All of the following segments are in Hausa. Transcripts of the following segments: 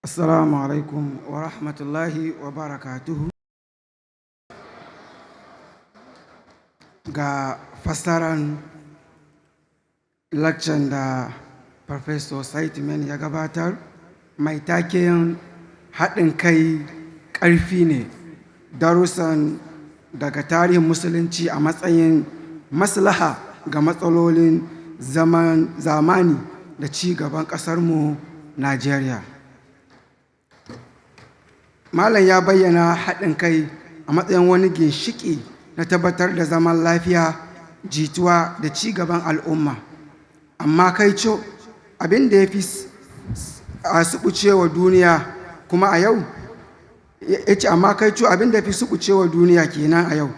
Assalamu alaikum wa rahmatullahi wa barakatuhu. Ga fassaran lakcan da Professor Saeed Timehin ya gabatar, mai taken haɗin kai ƙarfi ne, darussan daga tarihin musulunci a matsayin maslaha ga matsalolin zamani da ci gaban ƙasarmu Najeriya. Malam ya bayyana haɗin kai a matsayin wani ginshiƙi na tabbatar da zaman lafiya, jituwa da ci gaban al'umma. Amma kaico abin da ya fi suɓucewa duniya kuma a yau, ya ce amma kaico abin da ya fi suɓucewa duniya kenan a yau.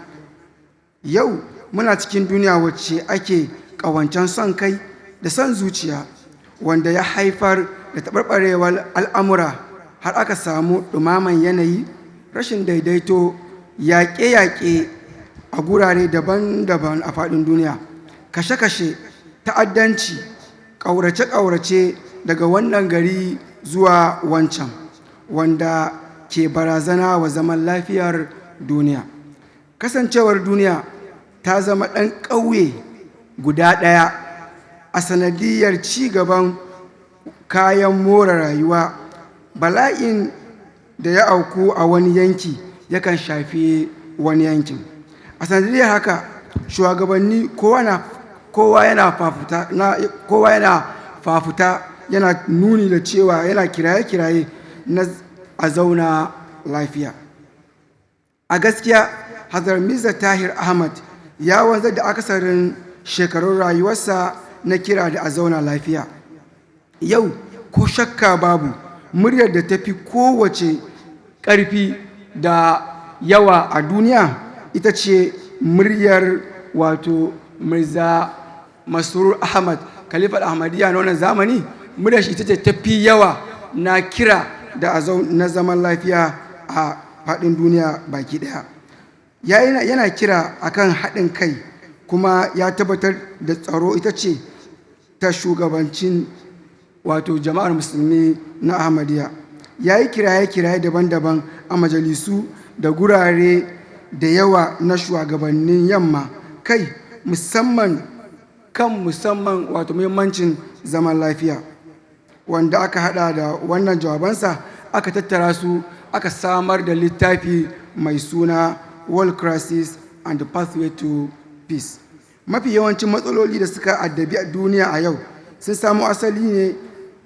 Yau muna cikin duniya wacce ake ƙawancen son kai da son zuciya, wanda ya haifar da taɓarɓarewar al'amura har aka samu ɗumaman yanayi, rashin daidaito, yaƙe-yaƙe a gurare daban-daban a faɗin duniya, kashe-kashe, ta'addanci, ƙaurace-ƙaurace daga wannan gari zuwa wancan, wanda ke barazana wa zaman lafiyar duniya. Kasancewar duniya ta zama ɗan ƙauye guda ɗaya a sanadiyar ci gaban kayan more rayuwa, bala'in da ya auku a wani yanki yakan shafi wani yankin. A sanadiyar haka shugabanni kowa yana fafuta yana nuni da cewa yana kiraye-kiraye na a zauna lafiya. A gaskiya Hazar Mirza Tahir Ahmad ya wanzar da akasarin shekarun rayuwarsa na kira da a zauna lafiya. Yau ko shakka babu, muryar da ta fi kowace ƙarfi da yawa a duniya ita ce muryar wato Mirza Masrur Ahmad, Khalifar Ahmadiyya na wannan zamani. Muryar shi ita ce ta fi yawa na kira da na zaman lafiya a faɗin duniya baki ɗaya. Yana kira akan haɗin kai, kuma ya tabbatar da tsaro ita ce ta shugabancin wato jama'ar musulmi na Ahmadiyya. Ya yi kiraye-kiraye daban-daban a majalisu da gurare da yawa na shugabannin yamma kai, musamman wato muhimmancin zaman lafiya, wanda aka hada da wannan jawabansa aka tattara su aka samar da littafi mai suna World Crisis and the Pathway to Peace. Mafi yawancin matsaloli da suka addabi a duniya a yau sun samu asali ne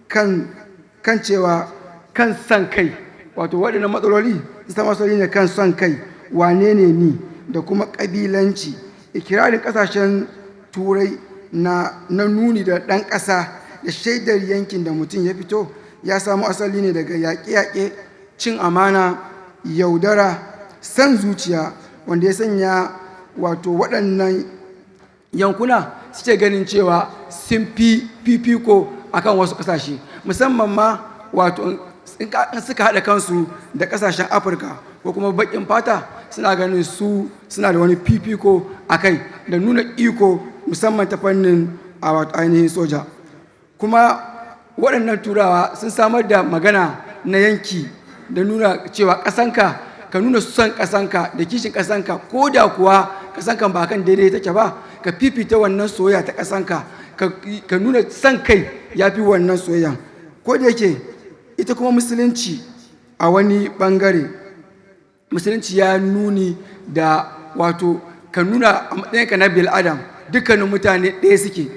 kan cewa kan son kai, wato waɗannan matsaloli sun samu asali ne kan son kai, wane ne ni, da kuma ƙabilanci. Ikirarin ƙasashen turai na nuni da ɗan ƙasa da shaidar yankin da mutum ya fito ya samu asali ne daga yaƙe-yaƙe, cin amana, yaudara, san zuciya, wanda ya sanya wato waɗannan yankuna suke ganin cewa sun fi fifiko akan wasu ƙasashe, musamman ma wato in suka haɗa kansu da ƙasashen Afirka ko kuma baƙin fata, suna ganin su suna da wani fifiko a kai da nuna iko, musamman ta fannin ainihin soja. Kuma waɗannan turawa sun samar da magana na yanki da nuna cewa ƙasanka, ka nuna son ƙasanka da kishin ƙasanka, ko da kuwa ƙasanka ba kan daidai take ba, ka fifita wannan soyayya ta ƙasanka, ka nuna son kai ya fi wannan soyayya. Ko da yake ita kuma musulunci a wani ɓangare, musulunci ya nuni da wato ka nuna a matsayinka na bil'adam, dukkanin mutane ɗaya suke,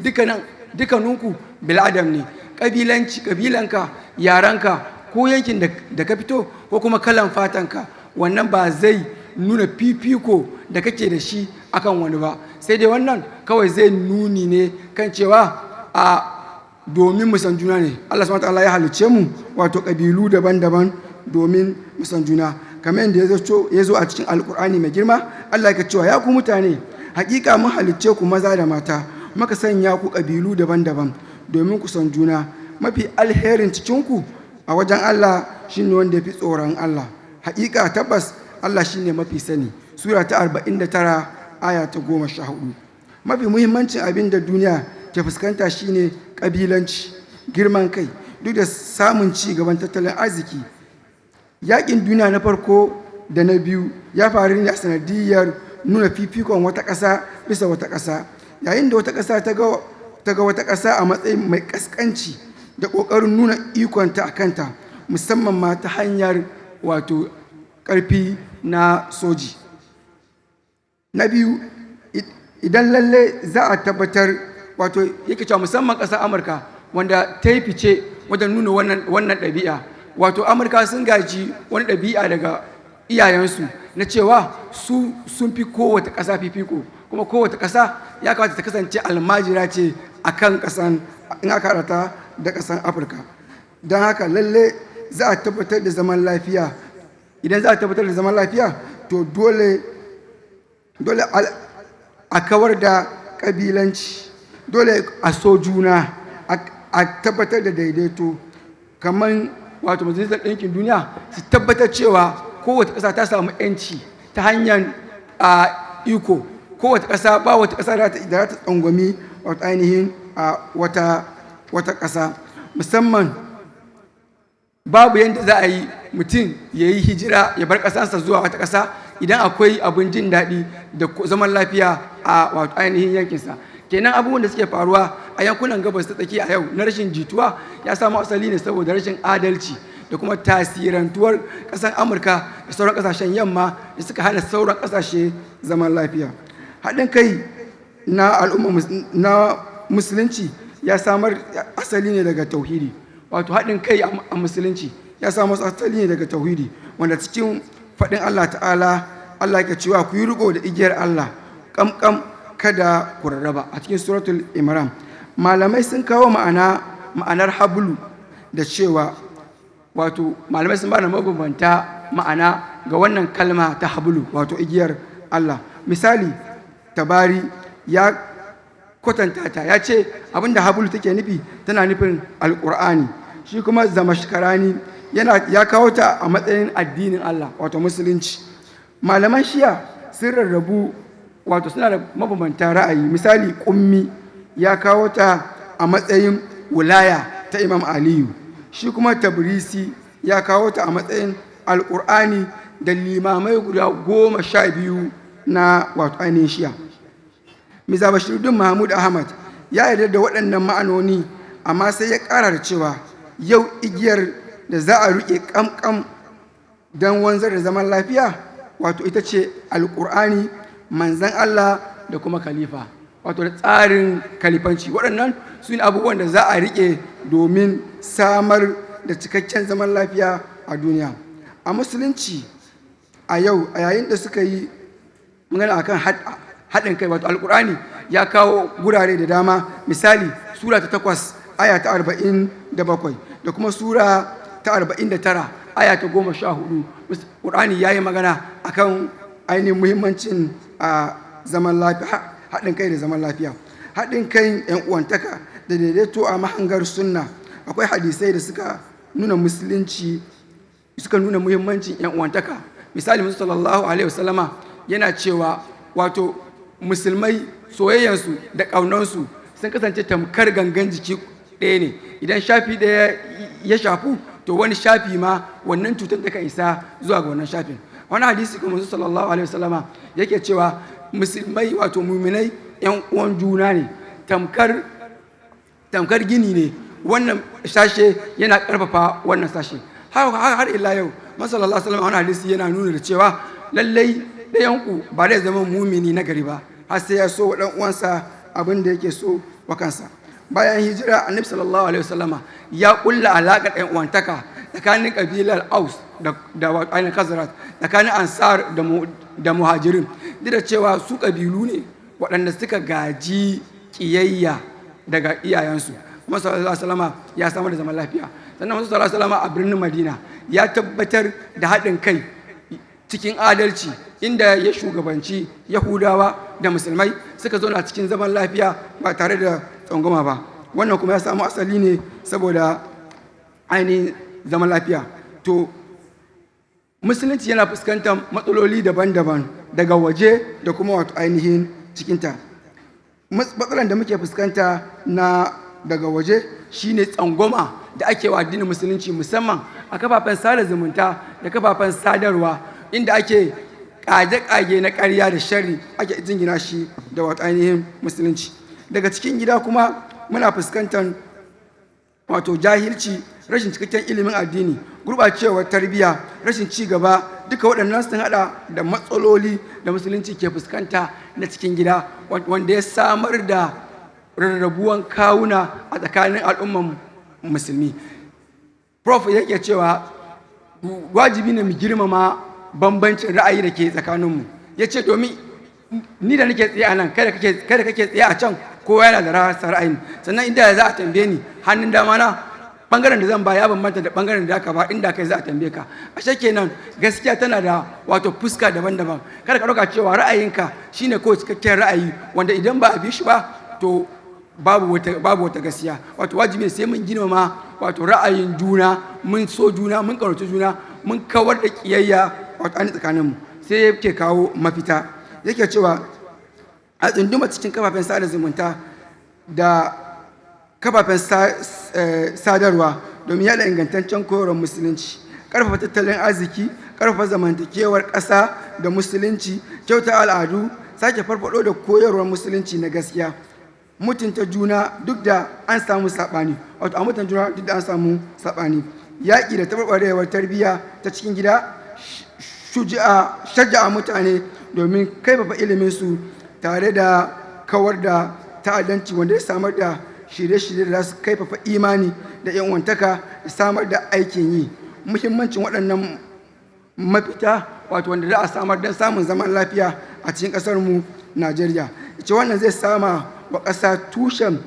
dukkaninku bil'adam ne. ƙabilanka, yaranka, ko yankin da ka fito, ko kuma kalan fatanka, wannan ba zai nuna fifiko da kake da shi akan wani ba, sai dai wannan kawai zai nuni ne kan cewa a domin musan juna ne. Allah subhanahu wa ta'ala ya halice mu wato ƙabilu daban-daban domin musan juna, kamar yadda ya zo a cikin alkur'ani mai girma. Allah ya cewa ya ku mutane, hakika mun halicce ku maza da mata, maka sanya ku ƙabilu daban-daban domin ku san juna. Mafi alherin cikinku a wajen Allah shine wanda ya fi tsoron Allah. Hakika tabbas Allah shine mafi sani. Sura ta 49 aya ta 14. Mafi muhimmancin abin da duniya ke fuskanta shine ƙabilanci, girman kai, duk da samun ci gaban tattalin arziki. Yaƙin duniya na farko da na biyu ya faru ne a sanadiyar nuna fifikon wata ƙasa bisa wata ƙasa, yayin da wata ƙasa ta ga wata ƙasa a matsayin mai ƙasƙanci da ƙoƙarin nuna ikonta a kanta, musamman ma ta hanyar wato ƙarfi na soji. Na biyu, idan lalle za a tabbatar wato yake cewa musamman ƙasar Amurka wanda ta yi fice wajen nuna wannan ɗabi'a, wato Amurka sun gaji wani ɗabi'a daga iyayensu na cewa su sun fi kowace ƙasa fifiko, kuma kowace ƙasa ya kamata ta kasance almajira ce a kan ƙasan in aka harata da ƙasan Afirka. Don haka lalle za a tabbatar da zaman lafiya. Idan za a tabbatar da zaman lafiya, to dole a kawar da ƙabilanci, dole a so juna, a tabbatar da daidaito, kamar wato majalisar ɗinkin duniya su tabbatar cewa kowace ƙasa ta samu 'yanci ta hanyar iko. Kowace ƙasa ba wata ƙasa da za ta tsangwami wato ainihin wata ƙasa. Musamman babu yadda za a yi mutum ya yi hijira ya bar ƙasarsa zuwa wata ƙasa idan akwai abin jin daɗi da zaman lafiya a wato ainihin yankinsa. Kenan abubuwan da suke faruwa a yankunan gabas ta tsakiya a yau na rashin jituwa ya samu asali ne saboda rashin adalci da kuma tasirantuwar ƙasar Amurka da sauran ƙasashen yamma da suka hana sauran ƙasashe zaman lafiya. Haɗin kai na al'umma na musulunci ya samar asali ne daga tauhidi. Wato haɗin kai a musulunci ya samu asali ne daga tauhidi, wanda cikin faɗin Allah ta'ala, Allah ke cewa ku yi riƙo da igiyar Allah ƙamƙam kada ku rarraba, a cikin suratul Imran. Malamai sun kawo ma'anar hablu da cewa wato malamai sun ba da mabambanta ma'ana ga wannan kalma ta hablu, wato igiyar Allah. Misali, Tabari ya kwatanta ta, ya ce abinda hablu take nufi tana nufin alƙur'ani. Shi kuma Zamashkarani ya kawo ta a matsayin addinin Allah, wato musulunci. Malaman Shi'a sun rarrabu, wato suna da mabambanta ra'ayi. Misali, Ƙummi ya kawo ta a matsayin wilaya ta Imam Aliyu. Shi kuma Tabrisi ya kawo ta a matsayin alƙur'ani da limamai guda 12 na wato ainihin Shi'a. Mirza Bashiruddin Mahmud Ahmad ya yarda da waɗannan ma'anoni, amma sai ya ƙara da cewa yau igiyar da za a riƙe ƙamƙam don wanzar da zaman lafiya, wato ita ce alƙur'ani, manzan Allah da kuma khalifa, wato da tsarin kalifanci. Waɗannan su ne abubuwan da za a riƙe domin samar da cikakken zaman lafiya a duniya. A musulunci a yau, a yayin da suka yi magana akan haɗin kai, wato alƙur'ani ya kawo gurare da dama. Misali, sura ta 8 aya ta 47 da kuma sura ta 49 aya ta 14. Ƙur'ani ya yi magana akan ainihin muhimmancin zaman lafiya, haɗin kai da zaman lafiya, haɗin kai, 'yan uwantaka da daidaito a mahangar sunna. Akwai hadisai da suka nuna muhimmancin 'yan uwantaka. Misali, Muhammad sallallahu alaihi wasallama yana cewa wato musulmai soyayyansu da ƙaunansu sun kasance tamkar gangan jiki ɗaya ne. Idan shafi ɗaya ya shafu, to wani shafi ma wannan cutar ta kan isa zuwa ga wannan shafin. Wani hadisi kuma Muhammad sallallahu alaihi wasallama yake cewa musulmai, wato muminai, 'yan uwan juna ne, tamkar gini ne, wannan sashe yana ƙarfafa wannan sashe. Har ila yau Muhammad sallallahu alaihi wasallama wani hadisi yana nuna da cewa lallai ɗayanku ba zai zama mumini na gari ba har sai ya so wa ɗan uwansa abin da yake so wa kansa. Bayan hijira, Annabi sallallahu alaihi wasallama ya kulla alaƙar ɗan uwantaka tsakanin ƙabilar Aus da ainihin Khazraj, tsakanin Ansar da Muhajirin, duk da cewa su ƙabilu ne waɗanda suka gaji ƙiyayya daga iyayensu. Muhammad sallallahu alaihi wasallama ya samar da zaman lafiya. Sannan Muhammad sallallahu alaihi wasallama a birnin Madina ya tabbatar da haɗin kai cikin adalci, inda ya shugabanci Yahudawa da Musulmai suka zauna cikin zaman lafiya ba tare da tsangwama ba. Wannan kuma ya samu asali ne saboda ainihin zaman lafiya. To musulunci yana fuskantar matsaloli daban-daban daga waje da kuma wato ainihin cikinta. Matsalan da muke fuskanta na daga waje shine tsangwama da ake wa addinin musulunci, musamman a kafafen sada zumunta da kafafen sadarwa, inda ake ƙage-ƙage na ƙarya da sharri ake jingina shi da wato ainihin musulunci. Daga cikin gida kuma muna fuskantar wato jahilci, rashin cikakken ilimin addini, gurɓacewar tarbiyya, rashin ci gaba, duka waɗannan sun haɗa da matsaloli da musulunci ke fuskanta na cikin gida, wanda ya samar da rarrabuwan kawuna a tsakanin al'umman musulmi. Prof yake cewa wajibi ne mu girmama bambancin ra'ayi da ke tsakaninmu. Ya ce domin ni da nake tsaye a nan, kada kake tsaye a can, kowa yana da rasa ra'ayin. Sannan inda za a tambaye ni hannun dama na, bangaren da zan ba ya bambanta da bangaren da aka ba inda kai za a tambaye ka. Ashe kenan gaskiya tana da wato fuska daban-daban. Kada ka ɗauka cewa ra'ayinka shine ko cikakken ra'ayi, wanda idan ba a bi shi ba to babu wata gaskiya. Wato wajibi sai mun girmama wato ra'ayin juna, mun so juna, mun ƙaunaci juna, mun kawar da kiyayya wato an tsakaninmu, sai yake kawo mafita. Yake cewa a tsunduma cikin kafafen sada zumunta da kafafen sadarwa domin yada ingantaccen koyarwar musulunci, ƙarfafa tattalin arziki, ƙarfafa zamantakewar ƙasa da musulunci, kyauta al'adu, sake farfado da koyarwar musulunci na gaskiya, mutunta juna duk da an samu saɓani, wato a mutunta juna duk da an samu saɓani, yaƙi da taɓarɓarewar tarbiyya ta cikin gida, shaja'a mutane domin kaifafa iliminsu tare da kawar da ta'addanci, wanda ya samar da shirye-shirye da za su kaifafa imani da yanwantaka da samar da aikin yi. Muhimmancin waɗannan mafita wato wanda za a samar don samun zaman lafiya a cikin ƙasarmu Najeriya. Ita wannan zai sama wa ƙasa tushen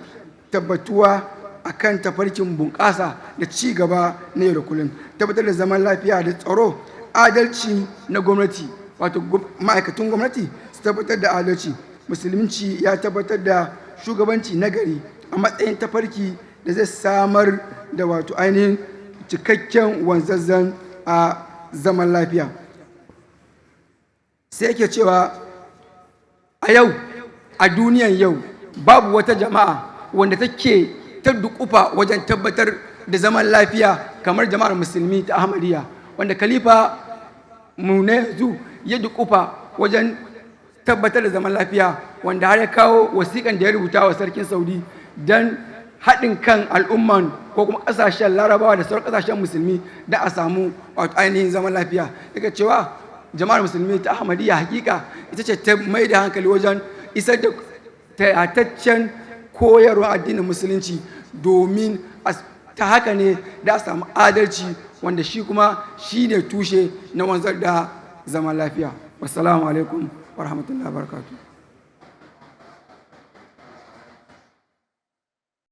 tabbatuwa a kan tafarkin bunƙasa da ci gaba na yau da kullum, tabbatar da zaman lafiya da tsaro, adalci na gwamnati, wato ma'aikatan gwamnati su tabbatar da adalci. Musulunci ya tabbatar da shugabanci nagari a matsayin tafarki da zai samar da wato ainihin cikakken wanzazzan a zaman lafiya. Sai yake cewa a yau, a duniyan yau, babu wata jama'a wanda take ta dukufa wajen tabbatar da zaman lafiya kamar jama'ar musulmi ta Ahmadiyya, wanda khalifa mu ne yanzu ya dukufa wajen tabbatar da zaman lafiya, wanda har ya kawo wasiƙan da ya rubuta wa sarkin Saudi don haɗin kan al'umman ko kuma ƙasashen Larabawa da sauran ƙasashen musulmi da a samu ainihin zaman lafiya. Daga cewa jama'ar musulmi ta Ahmadiyya hakika ita ce ta mai da hankali wajen isar da tayataccen koyarwar addinin musulunci, domin ta haka ne da a samu adalci, wanda shi kuma shi ne tushe na wanzar da zaman lafiya. Wassalamu alaikum wa rahmatullahi wa barakatuh.